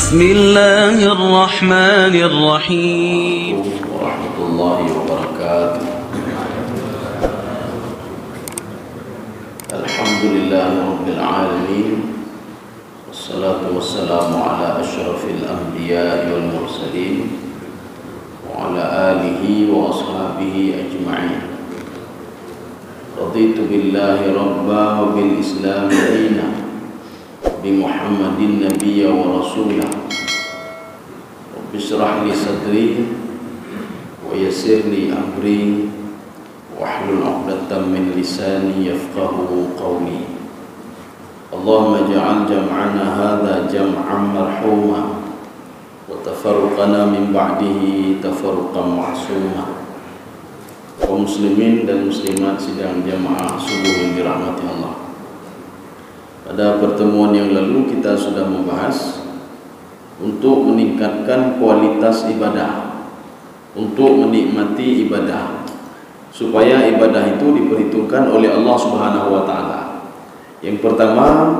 بسم الله الرحمن الرحيم ورحمة الله وبركاته. الحمد لله رب العالمين، والصلاة والسلام على أشرف الأنبياء والمرسلين وعلى آله وأصحابه أجمعين. رضيت بالله ربا وبالإسلام دينا بمحمد النبي ورسوله. رب اشرح لي صدري ويسر لي أمري واحلل عقدة من لساني يفقه قولي. اللهم اجعل جمعنا هذا جمعا مرحوما وتفرقنا من بعده تفرقا معصوما. Kaum muslimin dan muslimat sidang jamaah subuh yang dirahmati Allah. Pada pertemuan yang lalu kita sudah membahas untuk meningkatkan kualitas ibadah, untuk menikmati ibadah, supaya ibadah itu diperhitungkan oleh Allah Subhanahu wa taala. Yang pertama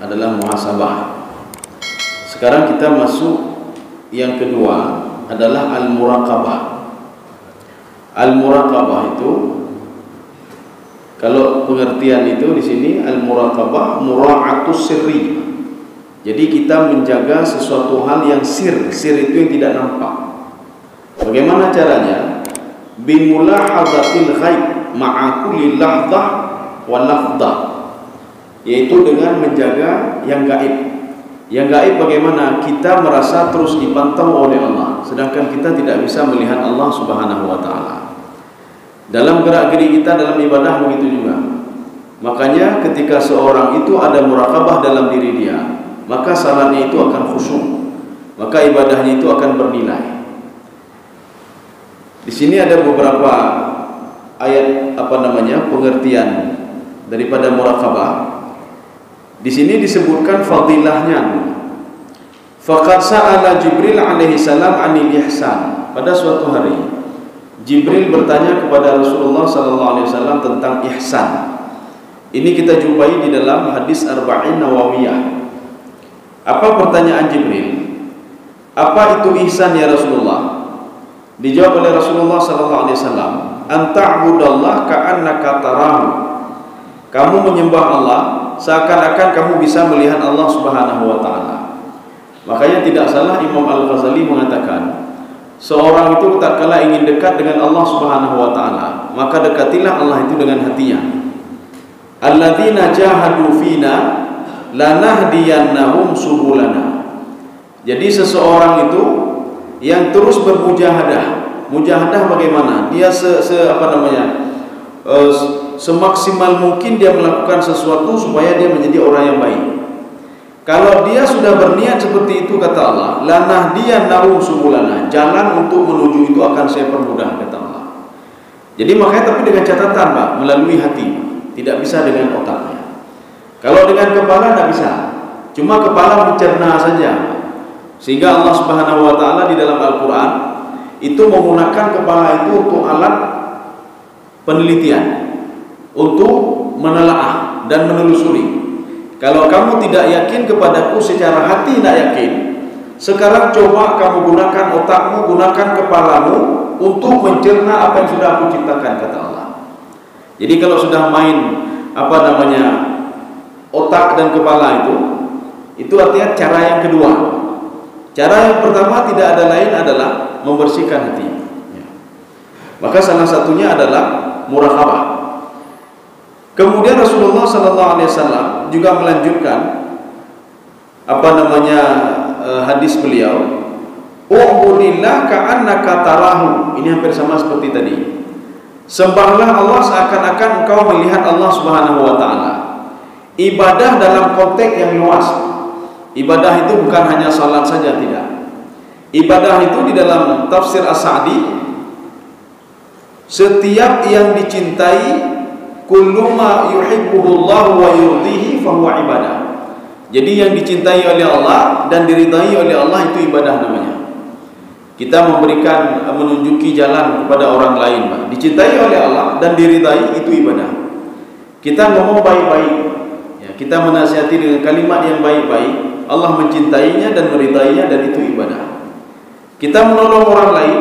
adalah muhasabah. Sekarang kita masuk yang kedua adalah al-muraqabah. Al-muraqabah itu, kalau pengertian itu di sini al-muraqabah mura'atus sirri. Jadi kita menjaga sesuatu hal yang sir itu yang tidak nampak. Bagaimana caranya? Bimulahadzatil ghaib ma'a kulli lahdzah wa lafdzah. Yaitu dengan menjaga yang gaib. Yang gaib bagaimana? Kita merasa terus dipantau oleh Allah, sedangkan kita tidak bisa melihat Allah Subhanahu wa taala. Dalam gerak-gerik kita dalam ibadah begitu juga. Makanya ketika seorang itu ada muraqabah dalam diri dia, maka salatnya itu akan khusyuk, maka ibadahnya itu akan bernilai. Di sini ada beberapa ayat pengertian daripada muraqabah. Di sini disebutkan fadilahnya. Faqad sa'ala Jibril alaihi salam 'anil ihsan. Pada suatu hari Jibril bertanya kepada Rasulullah sallallahu alaihi wasallam tentang ihsan. Ini kita jumpai di dalam hadis Arba'in Nawawiyah. Apa pertanyaan Jibril? Apa itu ihsan ya Rasulullah? Dijawab oleh Rasulullah sallallahu alaihi wasallam, "Anta'budallah ka'annaka tarahu." Kamu menyembah Allah seakan-akan kamu bisa melihat Allah Subhanahu wa taala. Makanya tidak salah Imam Al-Ghazali mengatakan, seorang itu tatkala ingin dekat dengan Allah Subhanahu wa taala, maka dekatilah Allah itu dengan hatinya. Alladzina jahadu fina lanahdiyannahum subulana. Jadi seseorang itu yang terus bermujahadah. Mujahadah bagaimana? Dia semaksimal mungkin dia melakukan sesuatu supaya dia menjadi orang yang baik. Kalau dia sudah berniat seperti itu, kata Allah, lanahdiyannahum subulana, jalan untuk menuju itu akan saya permudah, kata Allah. Jadi makanya tapi dengan catatan, Pak, melalui hati, tidak bisa dengan otaknya. Kalau dengan kepala tidak bisa, cuma kepala mencerna saja. Sehingga Allah Subhanahu wa taala di dalam Al-Qur'an itu menggunakan kepala itu untuk alat penelitian, untuk menelaah dan menelusuri. Kalau kamu tidak yakin kepadaku secara hati, tidak yakin, sekarang coba kamu gunakan otakmu, gunakan kepalamu untuk mencerna apa yang sudah aku ciptakan, kata Allah. Jadi kalau sudah main otak dan kepala itu artinya cara yang kedua. Cara yang pertama tidak ada lain adalah membersihkan hati. Maka salah satunya adalah muraqabah. Kemudian Rasulullah sallallahu alaihi wasallam juga melanjutkan hadis beliau, "U'budillah ka'annaka tarahu." Ini hampir sama seperti tadi. Sembahlah Allah seakan-akan engkau melihat Allah Subhanahu wa taala. Ibadah dalam konteks yang luas. Ibadah itu bukan hanya salat saja, tidak. Ibadah itu di dalam tafsir As-Sa'di, setiap yang dicintai, kullu ma yuhibbuhullahu wa yurdihi fahuwa ibadah. Jadi yang dicintai oleh Allah dan diridai oleh Allah itu ibadah namanya. Kita menunjuki jalan kepada orang lain, Pak. Dicintai oleh Allah dan diridai itu ibadah. Kita ngomong baik-baik, ya, kita menasihati dengan kalimat yang baik-baik, Allah mencintainya dan meridainya, dan itu ibadah. Kita menolong orang lain,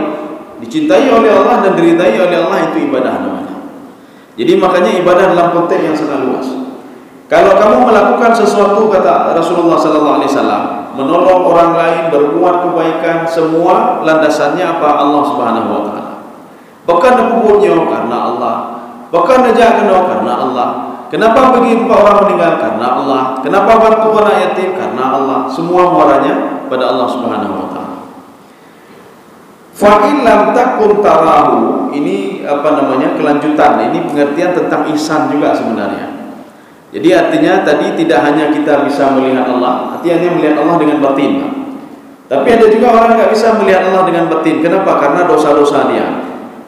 dicintai oleh Allah dan diridai oleh Allah, itu ibadah namanya. Jadi makanya ibadah dalam konteks yang sangat luas. Kalau kamu melakukan sesuatu, kata Rasulullah SAW, menolong orang lain, berbuat kebaikan, semua landasannya apa? Allah Subhanahu Wa Taala. Bahkan kuburnya karena Allah, bahkan najak karena Allah. Kenapa bagi 4 orang meninggal? Karena Allah. Kenapa bantu anak yatim? Karena Allah. Semua muaranya pada Allah Subhanahu Wa Taala. Fa'in lam takun tarahu, ini kelanjutan. Ini pengertian tentang ihsan juga sebenarnya. Jadi artinya tadi tidak hanya kita bisa melihat Allah, artinya melihat Allah dengan batin. Tapi ada juga orang nggak bisa melihat Allah dengan batin. Kenapa? Karena dosa-dosa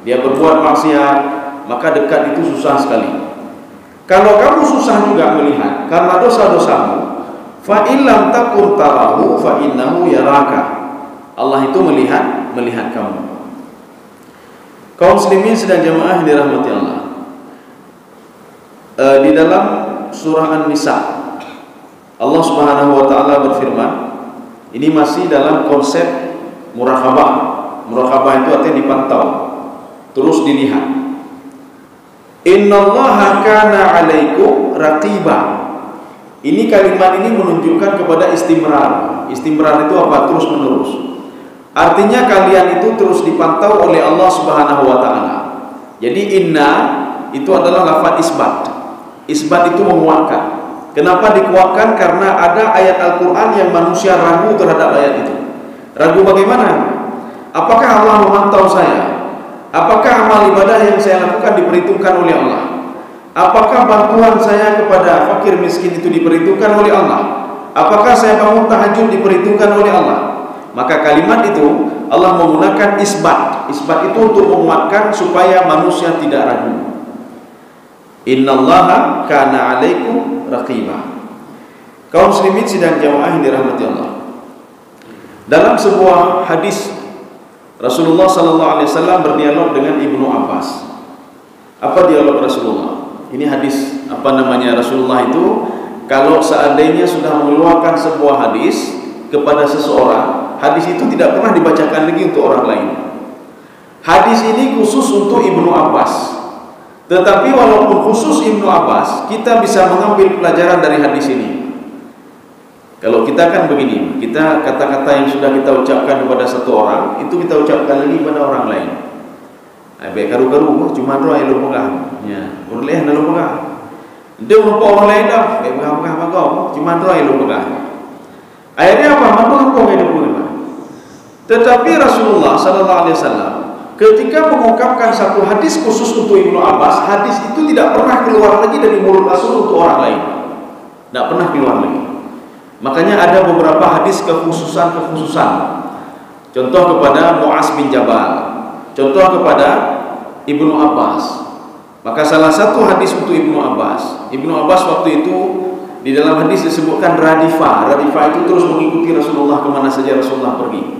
dia berbuat maksiat, maka dekat itu susah sekali. Kalau kamu susah juga melihat karena dosa-dosamu, fa illam takun tarahu fa innahu yaraka. Allah itu melihat kamu. Kaum muslimin sedang jamaah dirahmati Allah. Di dalam surah An-Nisa, Allah Subhanahu Wa Taala berfirman, ini masih dalam konsep muraqabah. Muraqabah itu artinya dipantau, terus dilihat. Innallaha kana 'alaikum raqiba. Ini kalimat ini menunjukkan kepada istimrar. Istimrar itu apa? Terus menerus. Artinya kalian itu terus dipantau oleh Allah Subhanahu Wa Taala. Jadi inna itu adalah lafaz isbat. Isbat itu menguatkan. Kenapa dikuatkan? Karena ada ayat Al-Quran yang manusia ragu terhadap ayat itu. Ragu bagaimana? Apakah Allah memantau saya? Apakah amal ibadah yang saya lakukan diperhitungkan oleh Allah? Apakah bantuan saya kepada fakir miskin itu diperhitungkan oleh Allah? Apakah saya bangun tahajud diperhitungkan oleh Allah? Maka kalimat itu Allah menggunakan isbat. Isbat itu untuk menguatkan supaya manusia tidak ragu. Innallaha kana 'alaikum raqiba. Kaum muslimin sidang jamaah yang dirahmati Allah. Dalam sebuah hadis Rasulullah sallallahu alaihi wasallam berdialog dengan Ibnu Abbas. Apa dialog Rasulullah? Ini hadis Rasulullah itu kalau seandainya sudah mengeluarkan sebuah hadis kepada seseorang, hadis itu tidak pernah dibacakan lagi untuk orang lain. Hadis ini khusus untuk Ibnu Abbas. Tetapi walaupun khusus Ibnu Abbas, kita bisa mengambil pelajaran dari hadis ini. Kalau kita kan begini, kita kata-kata yang sudah kita ucapkan kepada satu orang, itu kita ucapkan lagi kepada orang lain. Baik karu-karu, cuma roh yang lu pegang. Ya, orang lain yang lu pegang. Dia lupa orang lain dah, baik pegang-pegang apa kau, cuma roh yang lu pegang. Akhirnya apa? Mampu yang lu pegang. Tetapi Rasulullah sallallahu alaihi wasallam ketika mengungkapkan satu hadis khusus untuk Ibnu Abbas, hadis itu tidak pernah keluar lagi dari mulut Rasul untuk orang lain. Tidak pernah keluar lagi. Makanya ada beberapa hadis kekhususan. Contoh kepada Mu'az bin Jabal, contoh kepada Ibnu Abbas. Maka salah satu hadis untuk Ibnu Abbas. Ibnu Abbas waktu itu di dalam hadis disebutkan radifah. Radifah itu terus mengikuti Rasulullah kemana saja Rasulullah pergi.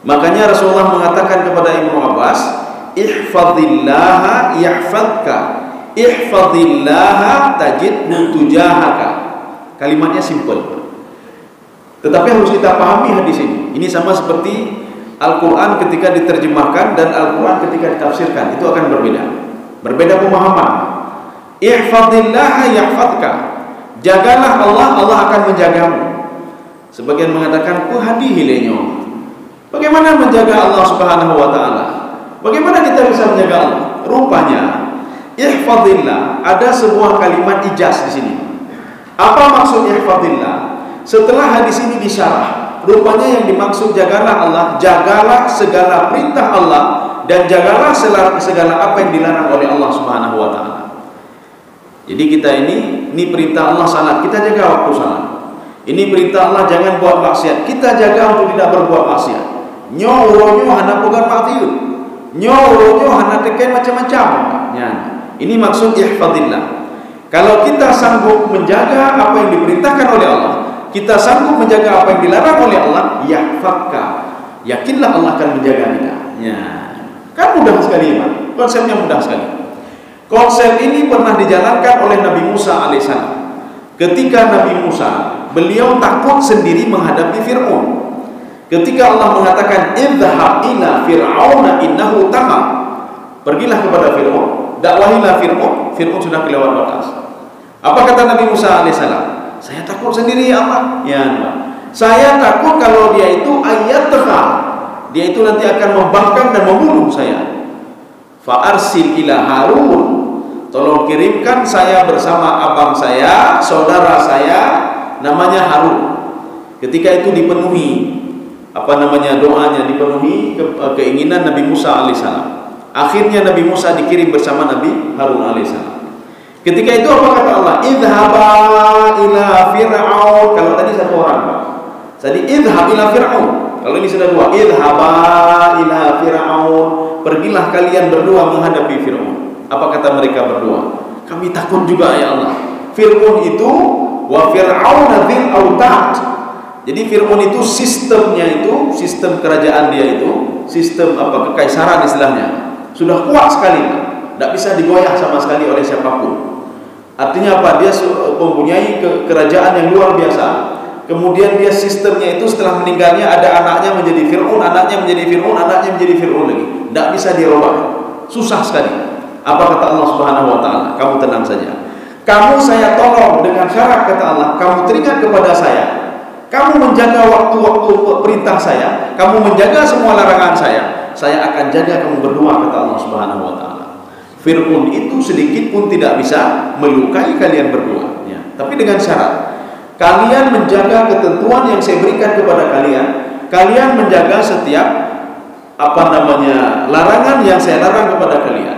Makanya Rasulullah mengatakan kepada Ibnu Abbas, ihfazillaha yahfazka, ihfazillaha tajidhu tujahaka. Kalimatnya simple, tetapi harus kita pahami hadis ini. Ini sama seperti Al-Quran ketika diterjemahkan dan Al-Quran ketika ditafsirkan, itu akan berbeda. Berbeda pemahaman. Ihfazillaha yahfazka, jagalah Allah, Allah akan menjagamu. Sebagian mengatakan kuhadihilenyo. Bagaimana menjaga Allah Subhanahu Wa Taala? Bagaimana kita bisa menjaga Allah? Rupanya ihfazillah, ada sebuah kalimat ijaz di sini. Apa maksud ihfazillah? Setelah hadis ini disyarah, rupanya yang dimaksud jagalah Allah, jagalah segala perintah Allah dan jagalah segala apa yang dilarang oleh Allah Subhanahu Wa Taala. Jadi kita ini perintah Allah salat, kita jaga waktu salat. Ini perintah Allah jangan buat maksiat, kita jaga untuk tidak berbuat maksiat. Nyo hana pegang maksiat, nyo hana tekan macam-macam. Ya, ini maksud ihfazillah. Kalau kita sanggup menjaga apa yang diperintahkan oleh Allah, kita sanggup menjaga apa yang dilarang oleh Allah, yahfazka, yakinlah Allah akan menjaga kita. Ya, kan mudah sekali, Pak. Konsepnya mudah sekali. Konsep ini pernah dijalankan oleh Nabi Musa alaihissalam. Ketika Nabi Musa beliau takut sendiri menghadapi Fir'aun. Ketika Allah mengatakan idhhab ila fir'auna innahu tagha, pergilah kepada Fir'aun, dakwahilah Fir'aun, Fir'aun sudah kelewat batas. Apa kata Nabi Musa alaihissalam? Saya takut sendiri ya Allah. Ya Allah, saya takut kalau dia itu ayat tagha, dia itu nanti akan membangkang dan membunuh saya. Fa arsil ila Harun, tolong kirimkan saya bersama abang saya, saudara saya namanya Harun. Ketika itu dipenuhi doanya, dipenuhi keinginan Nabi Musa alaihissalam. Akhirnya Nabi Musa dikirim bersama Nabi Harun alaihissalam. Ketika itu apa kata Allah? Idhaba ila fir'aun. Kalau tadi satu orang, Pak. Tadi idhab ila fir'aun. Kalau ini sudah dua. Idhaba ila fir'aun. Pergilah kalian berdua menghadapi Fir'aun. Apa kata mereka berdua? Kami takut juga ya Allah. Fir'aun itu wa fir'aun dzil autad. Jadi Fir'aun itu sistemnya itu, sistem kerajaan dia itu, sistem kekaisaran istilahnya, sudah kuat sekali, tidak bisa digoyah sama sekali oleh siapapun. Artinya apa? Dia mempunyai kerajaan yang luar biasa. Kemudian dia sistemnya itu setelah meninggalnya ada anaknya menjadi Fir'aun, anaknya menjadi Fir'aun, anaknya menjadi Fir'aun lagi. Tidak bisa dirubah, susah sekali. Apa kata Allah Subhanahu Wa Taala? Kamu tenang saja. Kamu saya tolong dengan syarat kata Allah. Kamu teringat kepada saya. Kamu menjaga waktu-waktu perintah saya, kamu menjaga semua larangan saya akan jaga kamu berdua kata Allah Subhanahu Wa Taala. Fir'aun itu sedikit pun tidak bisa melukai kalian berdua, ya. Tapi dengan syarat kalian menjaga ketentuan yang saya berikan kepada kalian, kalian menjaga setiap larangan yang saya larang kepada kalian.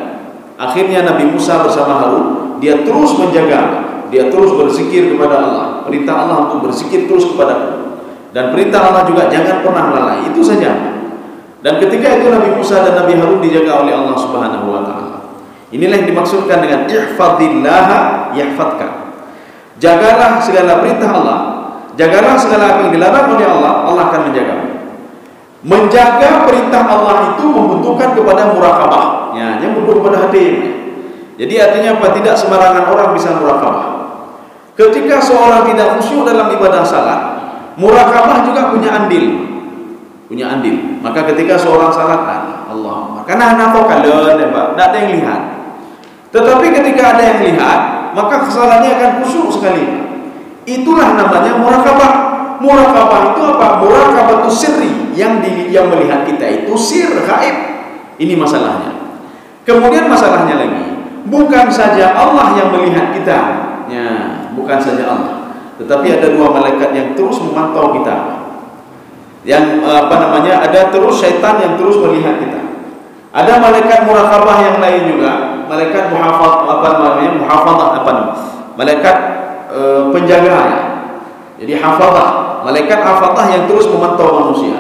Akhirnya Nabi Musa bersama Harun, dia terus menjaga. Dia terus berzikir kepada Allah. Perintah Allah untuk berzikir terus kepadaku. Dan perintah Allah juga jangan pernah lalai. Itu saja. Dan ketika itu Nabi Musa dan Nabi Harun dijaga oleh Allah Subhanahu Wa Taala. Inilah yang dimaksudkan dengan ihfadillaha yahfadka. Jagalah segala perintah Allah, jagalah segala apa yang dilarang oleh Allah, Allah akan menjagamu. Menjaga perintah Allah itu membutuhkan kepada muraqabah. Ya, yang butuh kepada hati. Jadi artinya apa? Tidak sembarangan orang bisa muraqabah. Ketika seorang tidak khusyuk dalam ibadah salat, muraqabah juga punya andil. Maka ketika seorang salat, Allah, karena nafokalon, tidak ada yang lihat. Tetapi ketika ada yang lihat, maka kesalahannya akan khusyuk sekali. Itulah namanya muraqabah. Muraqabah itu apa? Muraqabah itu sirri, yang melihat kita itu sir, gaib. Ini masalahnya. Kemudian masalahnya lagi, bukan saja Allah yang melihat kita, ya, bukan saja Allah, tetapi ada dua malaikat yang terus memantau kita. Yang ada terus syaitan yang terus melihat kita. Ada malaikat muraqabah yang lain juga, malaikat malaikat penjaga ya. Jadi hafadzah, malaikat hafadzah yang terus memantau manusia.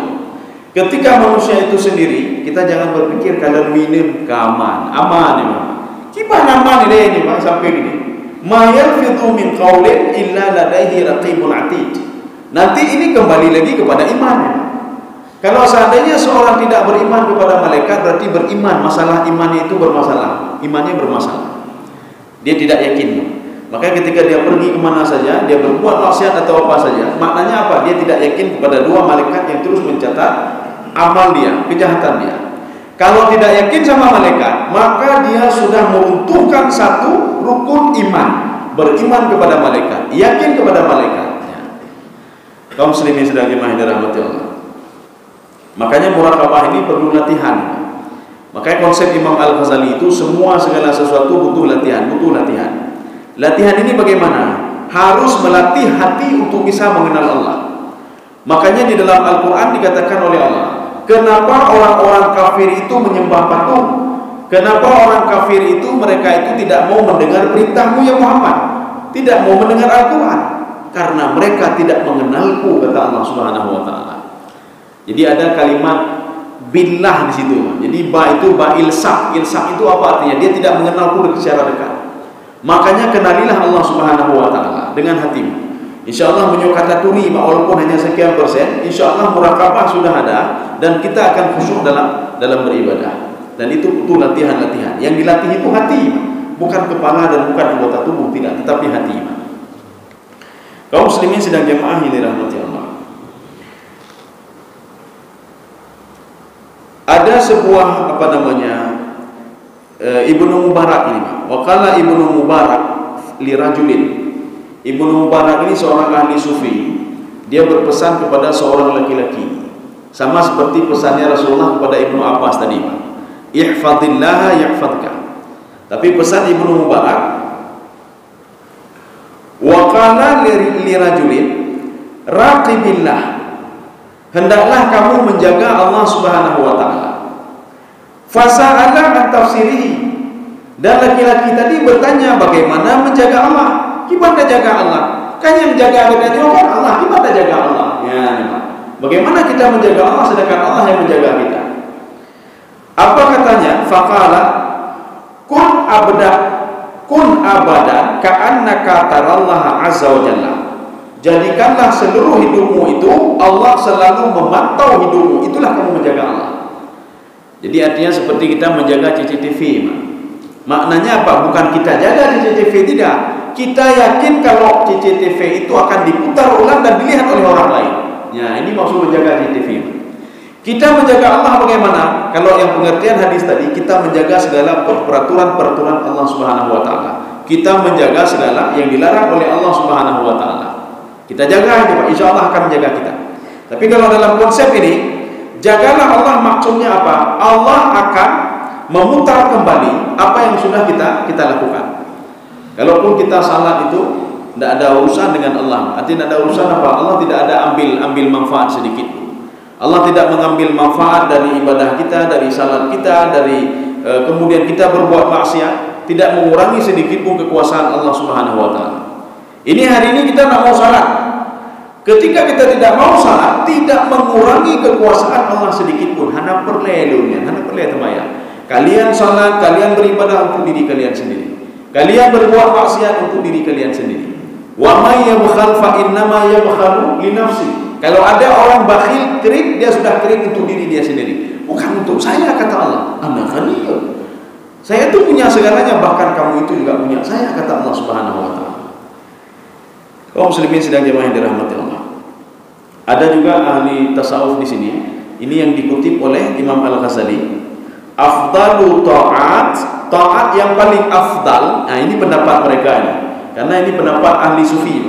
Ketika manusia itu sendiri, kita jangan berpikir kalau minum aman ini. Kipan aman ini Pak sampai ini. Ma yalfidu min qaulin illa ladaihi raqibun atid. Nanti ini kembali lagi kepada iman. Kalau seandainya seorang tidak beriman kepada malaikat, berarti beriman masalah imannya itu bermasalah. Imannya bermasalah. Dia tidak yakin. Maka ketika dia pergi kemana saja, dia berbuat maksiat atau apa saja, maknanya apa? Dia tidak yakin kepada dua malaikat yang terus mencatat amal dia, kejahatan dia. Kalau tidak yakin sama malaikat, maka dia sudah meruntuhkan satu rukun iman. Beriman kepada malaikat, yakin kepada malaikat. Kaum muslimin sedang dirahmati Allah. Makanya muraqabah ini perlu latihan. Makanya konsep Imam Al-Ghazali itu segala sesuatu butuh latihan. Latihan ini bagaimana? Harus melatih hati untuk bisa mengenal Allah. Makanya di dalam Al-Quran dikatakan oleh Allah, kenapa orang-orang kafir itu menyembah patung? Kenapa orang kafir itu, mereka itu tidak mau mendengar perintahmu ya Muhammad, tidak mau mendengar Al-Quran? Karena mereka tidak mengenalku, kata Allah Subhanahu Wa Taala. Jadi ada kalimat billah di situ. Jadi ba itu ba ilsak. Ilsak itu apa artinya? Dia tidak mengenalku secara dekat. Makanya kenalilah Allah Subhanahu Wa Taala dengan hatimu. InsyaAllah menyukataturi walaupun hanya sekian persen, InsyaAllah muraqabah sudah ada dan kita akan khusyuk dalam beribadah. Dan itu butuh latihan-latihan. Yang dilatih itu hati, bukan kepala dan bukan anggota tubuh, tidak, tetapi hati. Kaum muslimin sedang jemaah yang dirahmati Allah. Ada sebuah Ibnu Mubarak ini, waqala Ibnu Mubarak li rajulin. Ibnu Mubarak ini seorang ahli sufi. Dia berpesan kepada seorang laki-laki, sama seperti pesannya Rasulullah kepada Ibnu Abbas tadi, ihfadillah yahfadka. Tapi pesan Ibnu Mubarak, waqala li rajulin raqibillah, hendaklah kamu menjaga Allah Subhanahu wa taala. Fasa'ala an tafsirihi, dan laki-laki tadi bertanya bagaimana menjaga Allah. Gimana jaga Allah? Kan yang jaga kita kan Allah. Gimana jaga Allah? Ya, bagaimana kita menjaga Allah sedangkan Allah yang menjaga kita? Apa katanya? Faqala kun abada ka'annaka tarallaha azza wa jalla. Jadikanlah seluruh hidupmu itu Allah selalu memantau hidupmu. Itulah kamu menjaga Allah. Jadi artinya seperti kita menjaga CCTV. Maknanya apa? Bukan kita jaga CCTV, tidak. Kita yakin kalau CCTV itu akan diputar ulang dan dilihat oleh orang lain. Ya, ini maksud menjaga CCTV. Kita menjaga Allah bagaimana? Kalau yang pengertian hadis tadi, kita menjaga segala peraturan-peraturan Allah Subhanahu wa taala. Kita menjaga segala yang dilarang oleh Allah Subhanahu wa taala. Kita jaga aja, Pak. Insyaallah akan menjaga kita. Tapi kalau dalam konsep ini, jagalah Allah maksudnya apa? Allah akan memutar kembali apa yang sudah kita lakukan. Kalaupun kita salat itu tidak ada urusan dengan Allah, artinya tidak ada urusan apa? Allah tidak ada ambil manfaat sedikit. Allah tidak mengambil manfaat dari ibadah kita, dari salat kita, dari kemudian kita berbuat maksiat, tidak mengurangi sedikit pun kekuasaan Allah Subhanahu wa taala. Ini hari ini kita tidak mau salat. Ketika kita tidak mau salat, tidak mengurangi kekuasaan Allah sedikit pun. Hana perlelunya, hana perle temaya. Kalian salat, kalian beribadah untuk diri kalian sendiri. Kalian berbuat maksiat untuk diri kalian sendiri. Wa may yabkhal fa innama yabkhalu li nafsi. Kalau ada orang bakhil, kering, dia sudah kering untuk diri dia sendiri. Bukan untuk saya, kata Allah. Ana ghaniyun. Saya itu punya segalanya, bahkan kamu itu juga punya saya, kata Allah Subhanahu wa taala. Kaum muslimin sedang jemaah yang dirahmati Allah. Ada juga ahli tasawuf di sini. Ini yang dikutip oleh Imam Al-Ghazali. Afdalu ta'at yang paling afdal. Nah, ini pendapat mereka ini. Karena ini pendapat ahli sufi,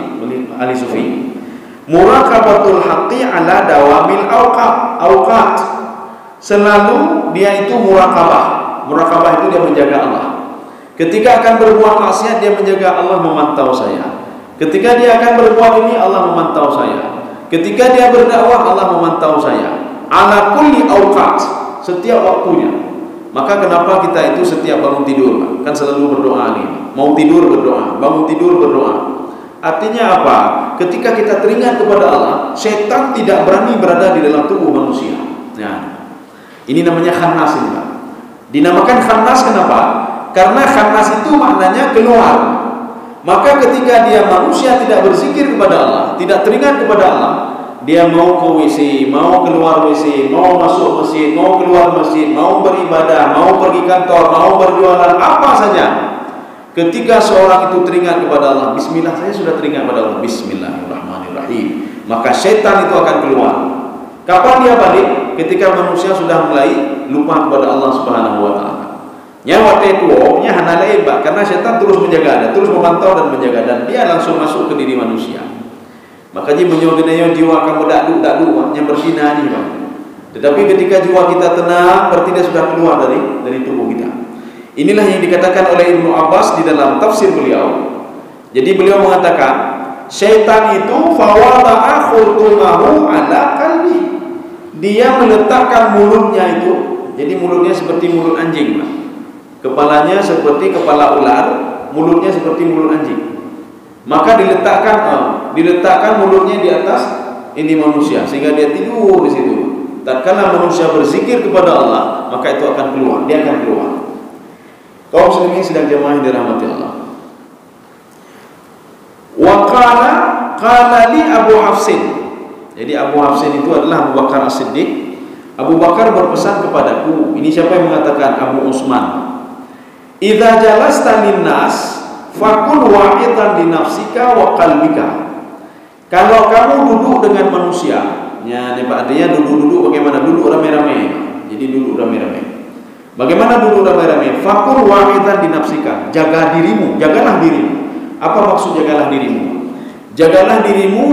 ahli sufi. Muraqabatul haqqi ala dawamil awqat. Selalu dia itu muraqabah. Muraqabah itu dia menjaga Allah. Ketika akan berbuat maksiat, dia menjaga Allah memantau saya. Ketika dia akan berbuat ini, Allah memantau saya. Ketika dia berdakwah, Allah memantau saya. Ala kulli awqat, setiap waktunya. Maka kenapa kita itu setiap bangun tidur, kan selalu berdoa nih. Mau tidur berdoa, bangun tidur berdoa. Artinya apa? Ketika kita teringat kepada Allah, setan tidak berani berada di dalam tubuh manusia. Nah, ini namanya khannas ini, Pak. Dinamakan khannas kenapa? Karena khannas itu maknanya keluar. Maka ketika dia manusia tidak berzikir kepada Allah, tidak teringat kepada Allah, dia mau ke WC, mau keluar WC, mau masuk masjid, mau keluar masjid, mau beribadah, mau pergi kantor, mau berjualan, apa saja. Ketika seorang itu teringat kepada Allah, bismillah, saya sudah teringat kepada Allah, bismillahirrahmanirrahim, maka syaitan itu akan keluar. Kapan dia balik? Ketika manusia sudah mulai lupa kepada Allah Subhanahu wa taala. Nyawa tetuo nya hana lain, Pak, karena syaitan terus menjaga, dan terus memantau dan menjaga, dan dia langsung masuk ke diri manusia. Makanya menyogenayo jiwa kamu dakdu yang bersina ni, Pak. Tetapi ketika jiwa kita tenang, berarti dia sudah keluar dari tubuh kita. Inilah yang dikatakan oleh Ibnu Abbas di dalam tafsir beliau. Jadi beliau mengatakan, syaitan itu fawada'a khurtumahu ala qalbi. Dia meletakkan mulutnya itu, jadi mulutnya seperti mulut anjing, Pak. Kepalanya seperti kepala ular, mulutnya seperti mulut anjing. Maka diletakkan mulutnya di atas ini manusia, sehingga dia tidur di situ. Tatkala manusia berzikir kepada Allah, maka itu akan keluar, dia akan keluar. Kaum muslimin sedang jemaah dirahmati Allah. Wa qala li Abu Hafsin. Jadi Abu Hafsin itu adalah Abu Bakar As-Siddiq. Abu Bakar berpesan kepadaku. Ini siapa yang mengatakan? Abu Utsman. Idza jalasta linnas fakul wa'idan li nafsika wa qalbika. Kalau kamu duduk dengan manusia, ya, artinya duduk bagaimana? Duduk rame-rame. Jadi duduk rame-rame. Bagaimana duduk rame-rame? Fakul wahidan dinafsika. Jaga dirimu, jagalah dirimu. Apa maksud jagalah dirimu? Jagalah dirimu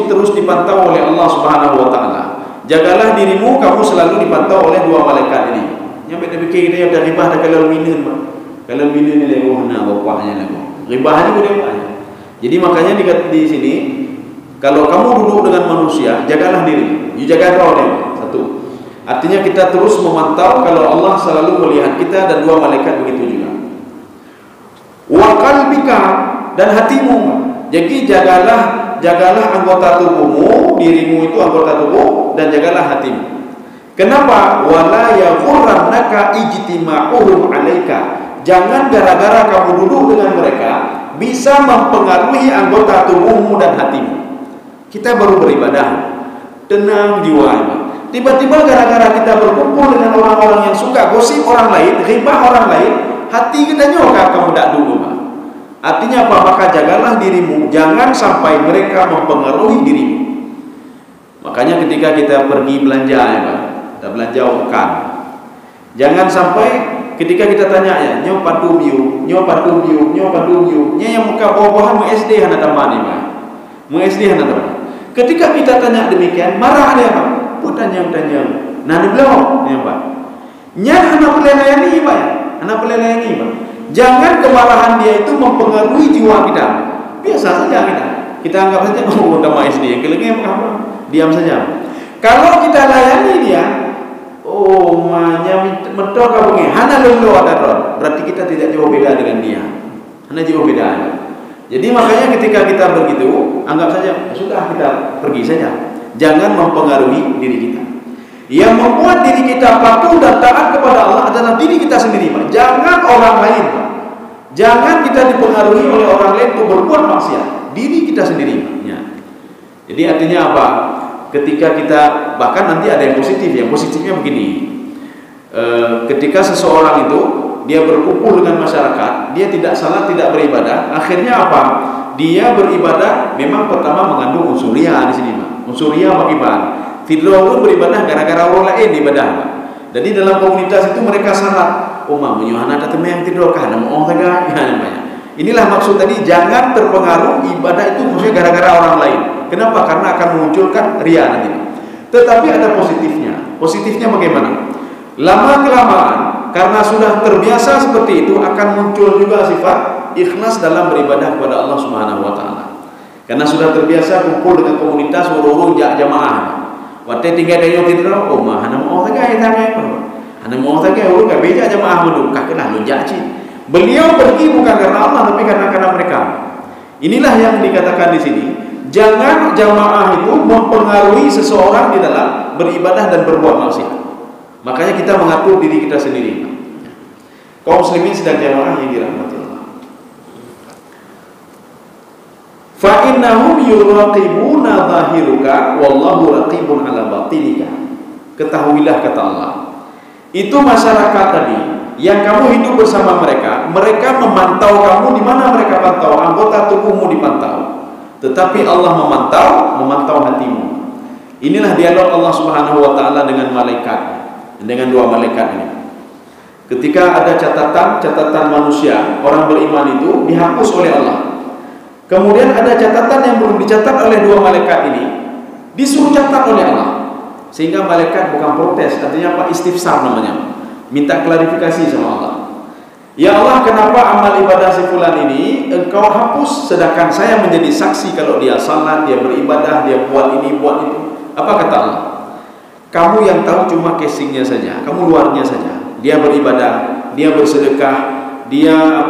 terus dipantau oleh Allah Subhanahu wa taala. Jagalah dirimu, kamu selalu dipantau oleh dua malaikat ini. Yang beda fikir dia ada ribah dah kalau minun, Pak. Kalau minun ni lego hana bapaknya lego. Ribah ni boleh banyak. Jadi makanya di sini kalau kamu duduk dengan manusia, jagalah diri. You jaga kau dia. Satu. Artinya kita terus memantau kalau Allah selalu melihat kita dan dua malaikat begitu juga. Wa qalbika, dan hatimu. Jadi jagalah anggota tubuhmu, dirimu itu anggota tubuh, dan jagalah hatimu. Kenapa? Wala yaghurrannaka ijtima'uhum 'alaika. Jangan gara-gara kamu duduk dengan mereka bisa mempengaruhi anggota tubuhmu dan hatimu. Kita baru beribadah, tenang jiwa. Tiba-tiba gara-gara kita berkumpul dengan orang-orang yang suka gosip orang lain, ghibah orang lain, hati kita nyoka kamu tak dulu. Artinya apa? Maka jagalah dirimu, jangan sampai mereka mempengaruhi dirimu. Makanya ketika kita pergi belanja, ya Pak, kita belanja pekan, jangan sampai ketika kita tanya ya, nyo patu biu, nya yang muka bawah-bawahan mu-SD hana tamani, Pak. Mu-SD hana tamani. Ketika kita tanya demikian, marah dia, Pak. Tanya. Nah, di belakang, ya Pak. Nya hana pelayani, Pak. Hana pelayani, Pak. Jangan kemarahan dia itu mempengaruhi jiwa kita. Biasa saja kita. Kita anggap saja oh udah SD yang kelengnya apa? Diam saja. Kalau kita layani dia, oh manya mentok kamu ni, hana lolo ada ron. Berarti kita tidak jauh beda dengan dia. Hana jauh beda. Jadi makanya ketika kita begitu, anggap saja sudah kita pergi saja. Jangan mempengaruhi diri kita. Yang membuat diri kita patuh dan taat kepada Allah adalah diri kita sendiri, Pak. Jangan orang lain, Pak. Jangan kita dipengaruhi oleh orang lain untuk berbuat maksiat. Diri kita sendiri, Pak. Ya. Jadi artinya apa? Ketika kita, bahkan nanti ada yang positif. Yang positifnya begini. Ketika seseorang itu dia berkumpul dengan masyarakat, dia tidak salat, tidak beribadah. Akhirnya apa? Dia beribadah memang pertama mengandung unsur riya di sini, Pak. Unsur riya bagaimana? Tidak pun beribadah gara-gara orang lain ibadah. Jadi dalam komunitas itu mereka salat. Umma menyuhana ada teman yang tidur kah? Nama Allah taga. Inilah maksud tadi, jangan terpengaruh ibadah itu maksudnya gara-gara orang lain. Kenapa? Karena akan memunculkan riya nanti. Tetapi ada positifnya. Positifnya bagaimana? Lama-kelamaan karena sudah terbiasa seperti itu akan muncul juga sifat ikhlas dalam beribadah kepada Allah Subhanahu wa taala. Karena sudah terbiasa kumpul dengan komunitas urung jamaah. Waktu tinggal dia tidur, oh mah, hana mau saja yang tanya apa? Hana mau saja, oh gak beja jamaah mendung, kakeklah lunjaci. Beliau pergi bukan karena Allah, tapi karena mereka. Inilah yang dikatakan di sini. Jangan jamaah itu mempengaruhi seseorang di dalam beribadah dan berbuat maksiat. Makanya kita mengatur diri kita sendiri. Kaum muslimin sedang jamaah yang dirahmati Allah. Fa innahum yuraqibuna zahiruka wallahu raqibun ala batinika. Ketahuilah kata Allah, itu masyarakat tadi yang kamu hidup bersama mereka, mereka memantau kamu di mana mereka pantau, anggota tubuhmu dipantau. Tetapi Allah memantau hatimu. Inilah dialog Allah Subhanahu wa taala dengan malaikat, dengan dua malaikat ini. Ketika ada catatan manusia, orang beriman itu dihapus oleh Allah. Kemudian ada catatan yang belum dicatat oleh dua malaikat ini, disuruh catat oleh Allah. Sehingga malaikat bukan protes, artinya apa? Istifsar namanya. Minta klarifikasi sama Allah. Ya Allah, kenapa amal ibadah si fulan ini engkau hapus, sedangkan saya menjadi saksi kalau dia salat, dia beribadah, dia buat ini, buat itu. Apa kata Allah? Kamu yang tahu cuma casingnya saja, kamu luarnya saja. Dia beribadah, dia bersedekah, dia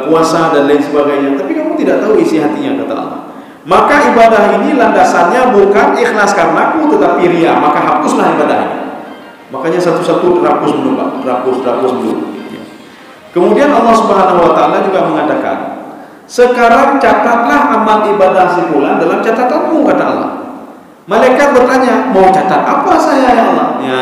puasa dan lain sebagainya, tapi kamu tidak tahu isi hatinya, kata Allah. Maka ibadah ini landasannya bukan ikhlas karenaku, tetapi riya. Maka hapuslah ibadah ini. Makanya satu-satu terhapus dulu, Pak. Terhapus dulu. Kemudian Allah Subhanahu wa taala juga mengatakan, sekarang catatlah amal ibadah si fulan dalam catatanmu, kata Allah. Malaikat bertanya, mau catat apa saya ya Allah? Ya,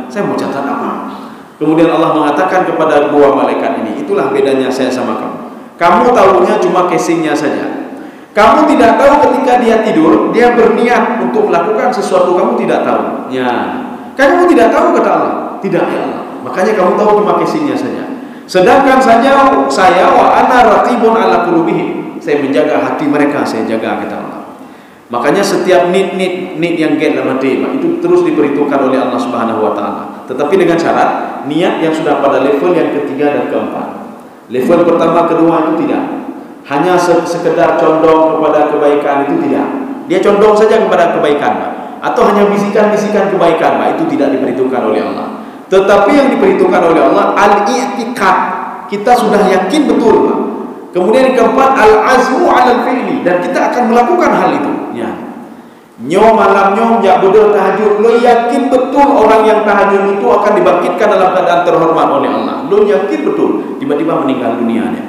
saya mau catat apa? Kemudian Allah mengatakan kepada dua malaikat ini, itulah bedanya saya sama kamu. Kamu tahunya cuma casingnya saja. Kamu tidak tahu ketika dia tidur, dia berniat untuk melakukan sesuatu, kamu tidak tahu. Ya, kamu tidak tahu, kata Allah. Tidak, ya Allah. Makanya kamu tahu cuma casingnya saja. Sedangkan saya wa ana raqibun ala qulubihim. Saya menjaga hati mereka, saya jaga, kata Allah. Makanya setiap need yang get dalam hati itu terus diperhitungkan oleh Allah Subhanahu wa taala. Tetapi dengan syarat niat yang sudah pada level yang ketiga dan keempat. Level pertama, kedua itu tidak. Hanya sekedar condong kepada kebaikan itu tidak. Dia condong saja kepada kebaikan, Pak. Atau hanya bisikan-bisikan kebaikan, Pak. Itu tidak diperhitungkan oleh Allah. Tetapi yang diperhitungkan oleh Allah al-i'tiqad. Kita sudah yakin betul, Pak. Kemudian yang keempat al-azmu 'alal fi'li, dan kita akan melakukan hal itu. Ya. Nyo malam nyo jak bodoh tahajud, lo yakin betul orang yang tahajud itu akan dibangkitkan dalam keadaan terhormat oleh Allah. Lo yakin betul, tiba-tiba meninggal dunia dia.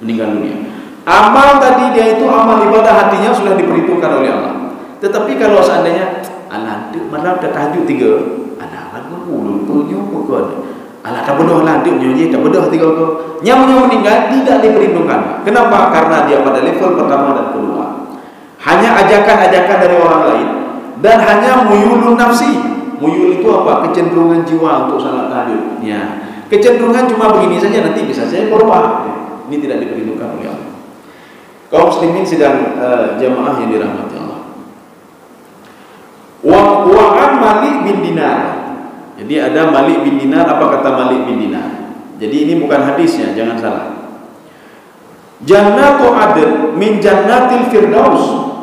Meninggal dunia. Amal tadi dia itu amal ibadah hatinya sudah diperhitungkan oleh Allah. Tetapi kalau seandainya alah malam dah tahajud 3, alah lagu lu nyo pokok. Alah tak bodoh lah dia nyo tak bodoh 3 ko. Nyamu meninggal tidak diperhitungkan. Kenapa? Karena dia pada level pertama dan kedua. Hanya ajakan-ajakan dari orang lain dan hanya muyulun nafsi. Muyul itu apa? Kecenderungan jiwa untuk salat tahajud. Ya. Kecenderungan cuma begini saja, nanti bisa saya berubah. Ini tidak diperhitungkan oleh Allah. Kaum muslimin sidang jamaah yang dirahmati Allah. Wa'an Malik bin Dinar. Jadi ada Malik bin Dinar. Apa kata Malik bin Dinar? Jadi ini bukan hadisnya, jangan salah. Jannatu Adn min Jannatil Firdaus.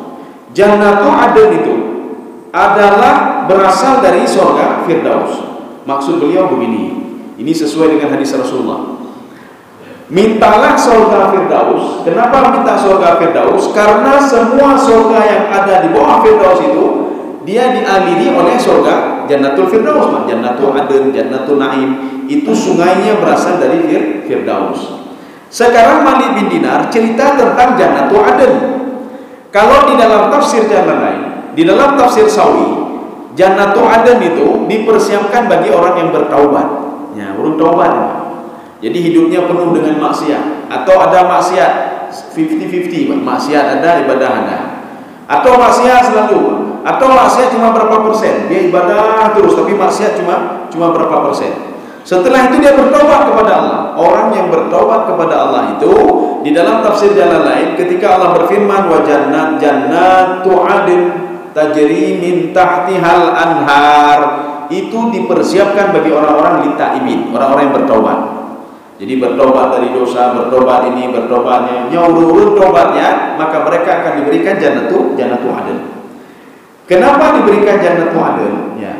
Jannatu Adn itu adalah berasal dari surga Firdaus. Maksud beliau begini. Ini sesuai dengan hadis Rasulullah. Mintalah surga Firdaus. Kenapa minta surga Firdaus? Karena semua surga yang ada di bawah Firdaus itu dia dialiri oleh surga Jannatul Firdaus, Jannatul Adn, Jannatul Naim. Itu sungainya berasal dari Firdaus. Sekarang Malik bin Dinar cerita tentang Jannatul Adn. Kalau di dalam tafsir jalan lain, di dalam tafsir Sawi, Jannatul Adn itu dipersiapkan bagi orang yang bertaubat. Ya, urung taubat. Jadi hidupnya penuh dengan maksiat, atau ada maksiat 50-50, maksiat ada, ibadah ada. Atau maksiat selalu, atau maksiat cuma berapa persen. Dia ibadah terus tapi maksiat cuma berapa persen. Setelah itu dia bertobat kepada Allah. Orang yang bertobat kepada Allah itu di dalam tafsir jalan lain ketika Allah berfirman wa jannatu adn tajri min tahtihal anhar, itu dipersiapkan bagi orang-orang litaibin, orang-orang yang bertobat. Jadi bertobat dari dosa, bertobat ini, bertobatnya, nyaurun tobatnya, maka mereka akan diberikan jannatu adn. Kenapa diberikan jannatu adn? Ya.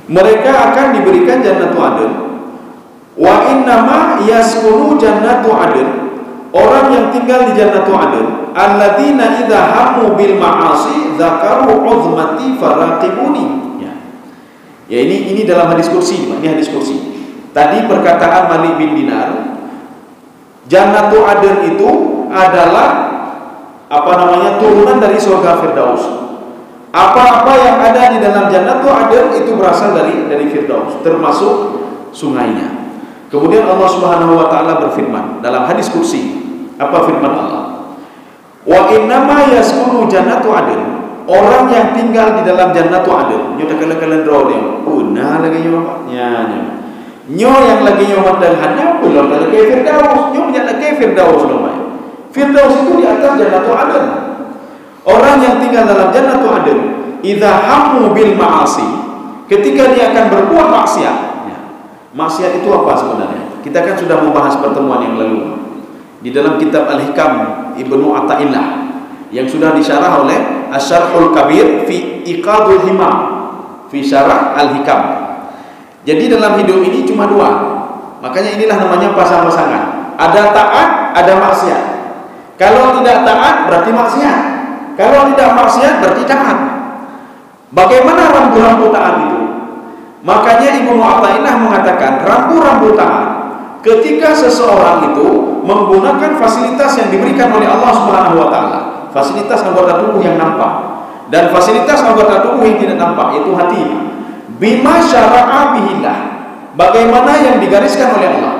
Mereka akan diberikan jannatu adn. Wa innama yaskunu jannatu adn, orang yang tinggal di jannatu adn alladzina idza hamu bil ma'asi dzakaru uzmati faraqibuni. Ya ini dalam hadis kursi, ini hadis kursi. Tadi perkataan Malik bin Dinar, Jannatu Adn itu adalah turunan dari surga Firdaus. Apa-apa yang ada di dalam Jannatu Adn itu berasal dari Firdaus, termasuk sungainya. Kemudian Allah Subhanahu wa taala berfirman dalam hadis kursi. Apa firman Allah? Wa innama yaskunu Jannatu Adn, orang yang tinggal di dalam Jannatu Adn. Nyo kala-kala draw dia. Punah lagi nyo. Nyo yang lagi nyo madanghannya belum lagi Firdaus. Nyo punya lagi Firdaus namanya. Firdaus itu di atas Jannatu Adn. Orang yang tinggal dalam Jannatu Adn, idza hamu bil ma'asi, ketika dia akan berbuat maksiat. Ya. Maksiat itu apa sebenarnya? Kita kan sudah membahas pertemuan yang lalu di dalam kitab Al-Hikam Ibnu Athaillah yang sudah disyarah oleh Asy-Syarhul Kabir fi Iqadul Himam fi Syarah Al-Hikam. Jadi dalam hidup ini cuma dua. Makanya inilah namanya pasang-pasangan. Ada taat, ada maksiat. Kalau tidak taat berarti maksiat. Kalau tidak maksiat berarti taat. Bagaimana rambu-rambu taat itu? Makanya Ibnu Athaillah mengatakan rambu-rambu taat ketika seseorang itu menggunakan fasilitas yang diberikan oleh Allah Subhanahu wa taala. Fasilitas anggota tubuh yang nampak dan fasilitas anggota tubuh yang tidak nampak, yaitu hati. Bima syara'a bihillah, bagaimana yang digariskan oleh Allah.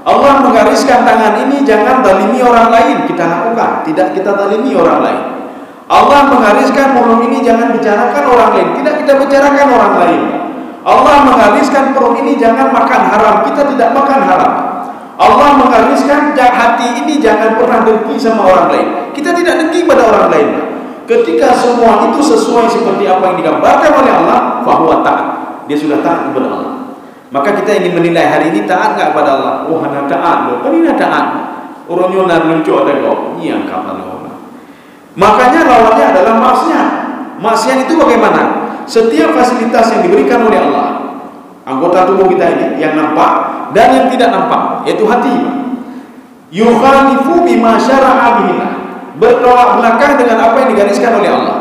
Allah menggariskan tangan ini jangan zalimi orang lain, kita lakukan, tidak kita zalimi orang lain. Allah menggariskan mulut ini jangan bicarakan orang lain, tidak kita bicarakan orang lain. Allah menggariskan perut ini jangan makan haram, kita tidak makan haram. Allah menggariskan hati ini jangan pernah dengki sama orang lain, kita tidak dengki pada orang lain. Ketika semua itu sesuai seperti apa yang digambarkan oleh Allah, fahuwa ta'at, dia sudah taat kepada Allah. Maka kita ingin menilai hari ini taat enggak kepada Allah. Oh, hana taat loh, kan ini taat. Orangnya nak lucu ada kok, ini yang kata Allah. Makanya lawannya adalah maksiat. Maksiat itu bagaimana? Setiap fasilitas yang diberikan oleh Allah, anggota tubuh kita ini yang nampak dan yang tidak nampak, yaitu hati, yukhalifu bima syara'a bihillah, bertolak belakang dengan apa yang digariskan oleh Allah.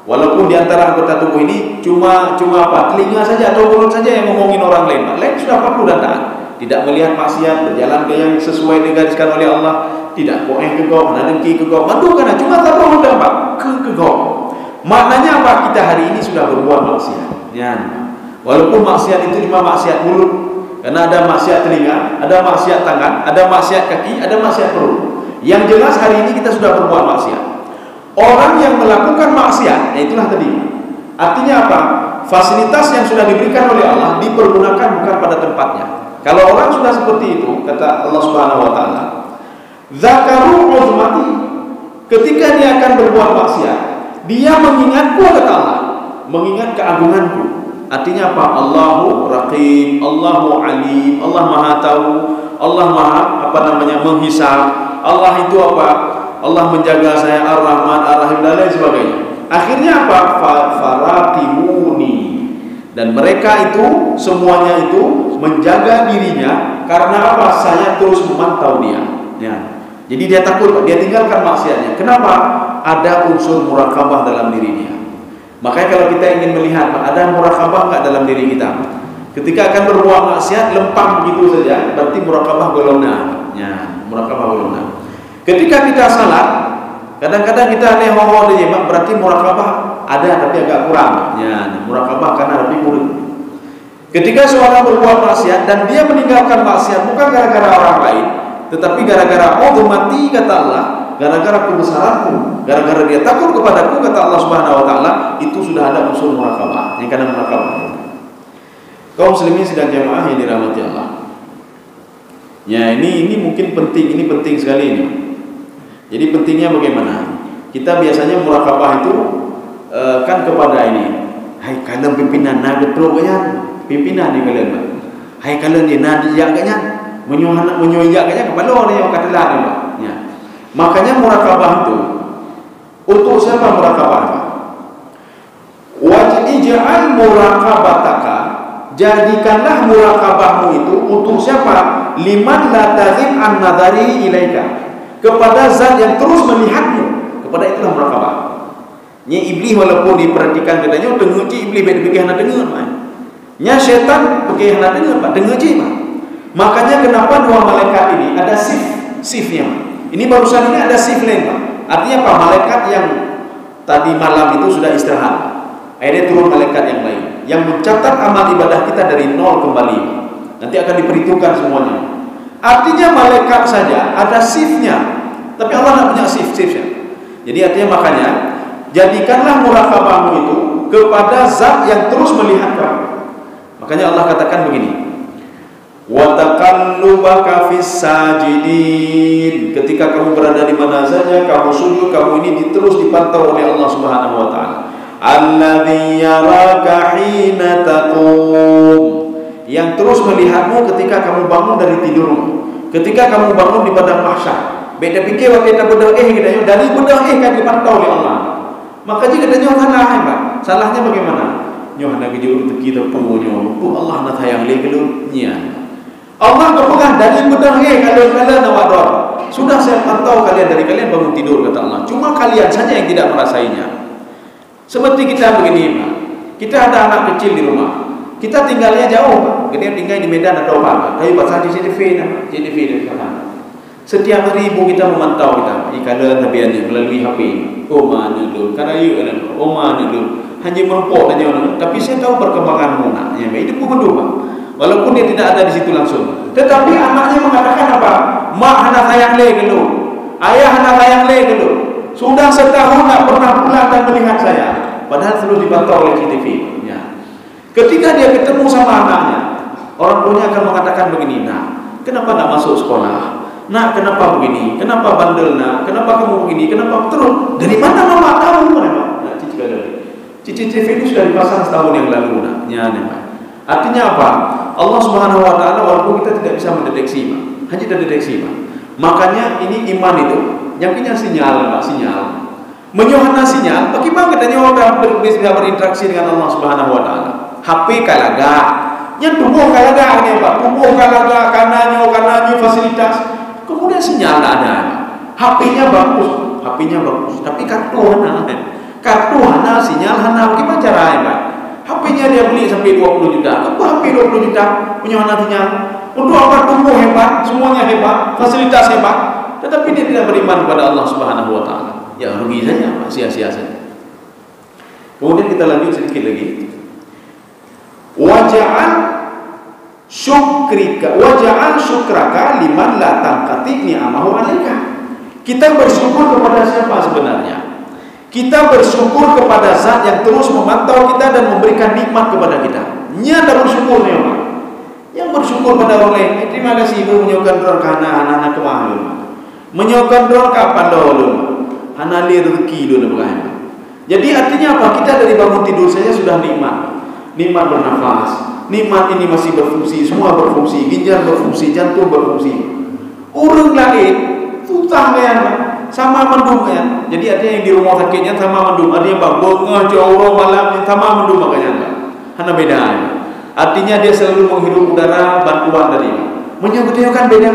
Walaupun di antara anggota tubuh ini cuma apa? Telinga saja atau mulut saja yang ngomongin orang lain. Lain sudah patuh dan taat. Tidak melihat maksiat, berjalan ke yang sesuai digariskan oleh Allah. Tidak koeng ke kau, nanti ke kau. Mandu karena cuma tahu dampak ke kau. Maknanya apa? Kita hari ini sudah berbuat maksiat. Ya. Walaupun maksiat itu cuma maksiat mulut. Karena ada maksiat telinga, ada maksiat tangan, ada maksiat kaki, ada maksiat perut. Yang jelas hari ini kita sudah berbuat maksiat. Orang yang melakukan maksiat, itulah tadi. Artinya apa? Fasilitas yang sudah diberikan oleh Allah dipergunakan bukan pada tempatnya. Kalau orang sudah seperti itu, kata Allah Subhanahu wa taala, zakaru uzmati, ketika dia akan berbuat maksiat, dia mengingatku, kata Allah, mengingat keagunganku. Artinya apa? Allahu Raqib, Allahu Alim, Allah Maha tahu, Allah Maha menghisab. Allah itu apa? Allah menjaga saya, Ar-Rahman, Ar-Rahim dan lain sebagainya. Akhirnya apa? Faratibuni. Dan mereka itu semuanya itu menjaga dirinya karena apa? Saya terus memantau dia. Ya. Jadi dia takut, dia tinggalkan maksiatnya. Kenapa? Ada unsur murakabah dalam diri dia. Makanya kalau kita ingin melihat ada murakabah enggak dalam diri kita, ketika akan berbuat maksiat lempang begitu saja, berarti murakabah golongan. Ya, murakabah golongan. Ketika kita salat, kadang-kadang kita lehoho aja, berarti murakabah ada tapi agak kurang. Ya, murakabah karena lebih kurang. Ketika seorang berbuat maksiat dan dia meninggalkan maksiat bukan gara-gara orang lain, tetapi gara-gara mati, kata Allah, gara-gara kebesaranku, gara-gara dia takut kepadaku, kata Allah Subhanahu wa taala, itu sudah ada unsur murakabah. Yang kadang murakabah. Kaum muslimin sedang jamaah yang dirahmati Allah. Ya, ini mungkin penting, ini penting sekali ini. Jadi pentingnya bagaimana? Kita biasanya murakabah itu kan kepada ini. Hai kalian pimpinan naga program pimpinan di kalian. Hai kalian ni naga jaganya menyuajanya kepada orang yang kata lah ni. Ya. Makanya murakabah itu untuk siapa murakabah? Waj'al murakabataka, jadikanlah murakabahmu itu untuk siapa? Liman la tazib an nadari ilaika, kepada zat yang terus melihatmu. Kepada itulah murakabah. Nya iblis walaupun diperhatikan katanya dengar je iblis pergi hendak dengar kan. Nya syaitan pergi hendak dengar Pak, dengar je Pak. Makanya kenapa dua malaikat ini ada shiftnya. Ini barusan ini ada shift lain Pak. Artinya apa? Malaikat yang tadi malam itu sudah istirahat. Akhirnya turun malaikat yang lain yang mencatat amal ibadah kita dari nol kembali. Nanti akan diperhitungkan semuanya. Artinya malaikat saja ada shiftnya, tapi Allah tidak punya shiftnya. Jadi artinya makanya jadikanlah murakabahmu itu kepada zat yang terus melihat kamu. Makanya Allah katakan begini, wa taqallubaka fis sajidin, ketika kamu berada di mana saja kamu sujud, kamu ini terus dipantau oleh Allah Subhanahu wa taala. Alladzi yaraka hina taqum, yang terus melihatmu ketika kamu bangun dari tidurmu, ketika kamu bangun di padang mahsyar. Beda fikir waktu kita bedah kita dari bedah kan dipantau oleh Allah. Maka jika kita salah hebat, salahnya bagaimana? Nyoh nak kerja untuk kita punya, Allah nak sayang lagi lu nya. Allah berpegang dari bedah kalian nawador. Sudah saya pantau kalian dari kalian bangun tidur, kata Allah. Cuma kalian saja yang tidak merasainya. Seperti kita begini, Pak. Kita ada anak kecil di rumah. Kita tinggalnya jauh, Pak. Kita tinggal di Medan atau apa? Tapi pasal di CTV di sana. Setiap hari ibu kita memantau kita. Kalau tabiannya melalui HP. Oh mana dulu? Karena you, oh mana dulu? Hanya merupuk saja. Tapi saya tahu perkembanganmu nak. Ya, itu bukan dua. walaupun dia tidak ada di situ langsung. Tetapi anaknya mengatakan apa? Mak anak sayang le gelo, ayah anak sayang le gelo. Sudah setahun tak pernah pulang dan melihat saya, padahal terus dipantau oleh CCTV. Ya. Ketika dia ketemu sama anaknya, orang tuanya akan mengatakan begini, nah, kenapa tak masuk sekolah? Nak, kenapa begini? Kenapa bandel nak? Kenapa kamu begini? Kenapa terus? Dari mana mama tahu? Nah, CCTV itu sudah dipasang setahun yang lalu nak. Ya, artinya apa? Allah Subhanahu Wa Taala walaupun kita tidak bisa mendeteksi, hanya terdeteksi. Makanya ini iman itu yang punya sinyal, Pak, sinyal. Menyohana sinyal, bagaimana katanya orang bisa berinteraksi dengan Allah Subhanahu Wa Taala? HP kalaga, yang tubuh kalaga ini Pak, tubuh kalaga, kanannya fasilitas. Kemudian sinyal tak ada. HP-nya bagus, tapi kartu hana sinyal hana. Gimana caranya Pak? HP-nya dia beli sampai 20 juta. Apa HP 20 juta punya hana sinyal? Untuk apa? Tumbuh hebat, semuanya hebat, fasilitas hebat, tetapi dia tidak beriman kepada Allah Subhanahu Wa Taala. Ya rugi saja, Pak, sia-sia saja. Kemudian kita lanjut sedikit lagi. Waja'al syukraka liman la tangkati ni'amahu 'alaika. Kita bersyukur kepada siapa sebenarnya? Kita bersyukur kepada Zat yang terus memantau kita dan memberikan nikmat kepada kita. Nya ada bersyukurnya, Pak. Yang bersyukur pada orang lain, terima kasih ibu menyokan drone karena anak-anak kemahal. Menyokan drone kapan dulu? Hana rezeki dulu berkah. Jadi artinya apa? Kita dari bangun tidur saja sudah nikmat. Nikmat bernafas. Nikmat ini masih berfungsi, semua berfungsi, ginjal berfungsi, jantung berfungsi. Urung lain tutang kan, sama mendung kan. Jadi artinya yang di rumah sakitnya sama mendung, artinya apa? Bengah jauh malam sama mendung makanya. Hana beda. Artinya dia selalu menghirup udara bantuan dari menyebutnya kan beda.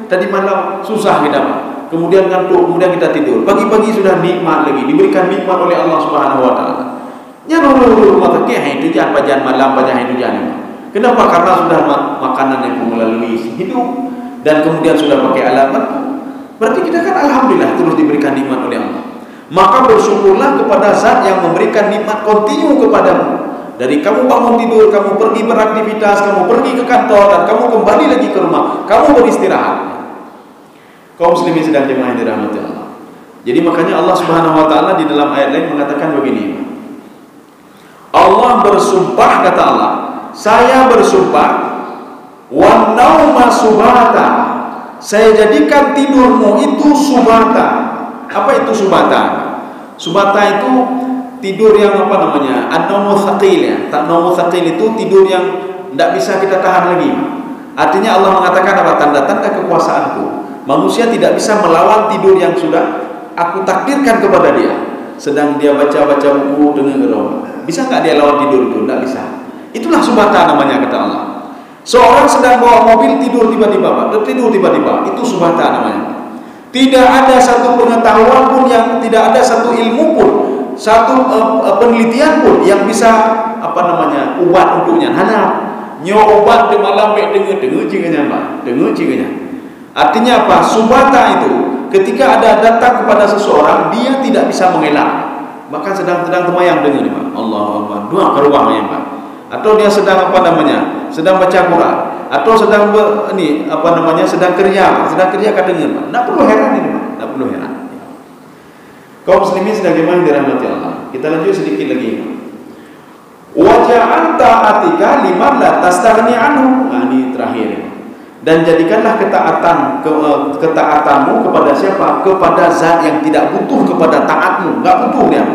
Tadi malam susah kita, kemudian ngantuk, kemudian kita tidur. Pagi-pagi sudah nikmat lagi, diberikan nikmat oleh Allah Subhanahu Wa Taala. Nya dulu rumah sakit itu jangan pajan malam, pajan itu jangan. Kenapa? Karena sudah makanan yang melalui hidup dan kemudian sudah pakai alat bantu. Berarti kita kan alhamdulillah terus diberikan nikmat oleh Allah. Maka bersyukurlah kepada Zat yang memberikan nikmat kontinu kepadamu. Dari kamu bangun tidur, kamu pergi beraktivitas, kamu pergi ke kantor, dan kamu kembali lagi ke rumah, kamu beristirahat. Kaum muslimin sedang jemaah yang dirahmati Allah. Jadi makanya Allah Subhanahu Wa Taala di dalam ayat lain mengatakan begini. Allah bersumpah, kata Allah, saya bersumpah, wan nauma subata, saya jadikan tidurmu itu subata. Apa itu subata? Subata itu tidur yang apa namanya? An-naumu tsaqil ya. Naumu tsaqil itu tidur yang tidak bisa kita tahan lagi. Artinya Allah mengatakan apa? Tanda-tanda kekuasaanku. Manusia tidak bisa melawan tidur yang sudah aku takdirkan kepada dia. Sedang dia baca-baca buku dengan geram. Bisa enggak dia lawan tidur itu? Tidak bisa. Itulah subata namanya, kata Allah. Seorang sedang bawa mobil tidur tiba-tiba, itu subata namanya. Tidak ada satu pengetahuan pun, yang tidak ada satu ilmu pun, satu penelitian pun yang bisa apa namanya ubat untuknya. Hana nyo obat di malam dengar cinganya. Artinya apa? Subata itu ketika ada datang kepada seseorang, dia tidak bisa mengelak. Bahkan sedang temayang dengar, Pak. Allahu Akbar. Dua keruangnya, Pak. Atau dia sedang apa namanya? Sedang baca Quran, atau sedang sedang kerja katanya, Pak. Tak perlu heran ini, Pak. Tak perlu heran. Kaum muslimin sedang jemaah dirahmati Allah. Kita lanjut sedikit lagi. Waja'al ta'atika liman la tastaghni anhu. Nah, ini terakhir. Dan jadikanlah ketaatanmu kepada siapa? Kepada Zat yang tidak butuh kepada taatmu. Enggak butuh dia.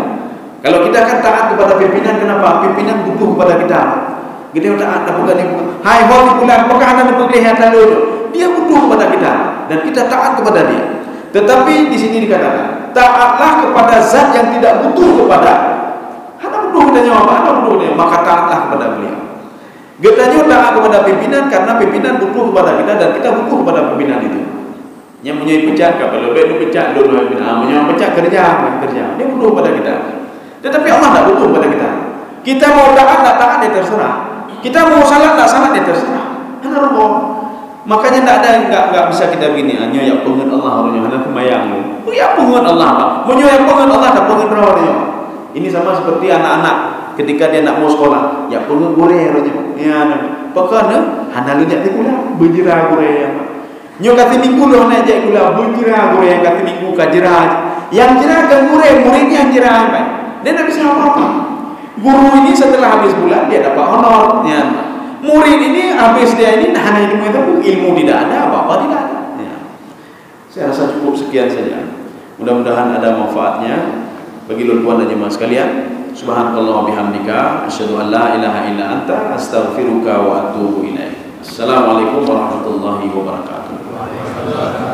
Kalau kita kan taat kepada pimpinan, kenapa? Pimpinan butuh kepada kita. Kita taat bukan dia. Hai ho pulang, apakah Anda memperlihatkan dulu? Dia butuh kepada kita dan kita taat kepada dia. Tetapi di sini dikatakan, taatlah kepada Zat yang tidak butuh kepada. Anda butuh katanya apa? Anda butuh dia, maka taatlah kepada beliau. Getanya taat kepada pimpinan karena pimpinan butuh kepada kita dan kita butuh kepada pimpinan itu. Yang punya pecat, kalau lebih itu pecat dulu pimpinan, punya pecat kerja. Dia butuh kepada kita. Tetapi Allah tidak butuh kepada kita. Kita mau taat, tak taat, dia terserah. Kita mau salat, tak salat, dia terserah. Anda rumput. Makanya tidak bisa kita begini. Hanya yang pengen Allah, orangnya hanya kemayang. Ya pengen Allah, Pak. Punya yang pengen Allah, tak pengen orangnya. Ini sama seperti anak-anak ketika dia nak mau sekolah. Ya pengen boleh orangnya. Ya, Pokoknya hana lu jak kula berjera gure. Nyo kata minggu lu hana jak kula berjera gure, kata minggu ka jera. Yang jera kan gure, murid yang jera apa? Dia tak bisa apa-apa. Guru ini setelah habis bulan dia dapat honor, ya. Murid ini habis dia ini hanya ilmu tidak ada, apa-apa tidak ada. Ya. Saya rasa cukup sekian saja. Mudah-mudahan ada manfaatnya bagi tuan dan jemaah sekalian. Subhanakallah bihamdika asyhadu an la ilaha illa anta astaghfiruka wa atubu ilaik. Assalamualaikum warahmatullahi wabarakatuh.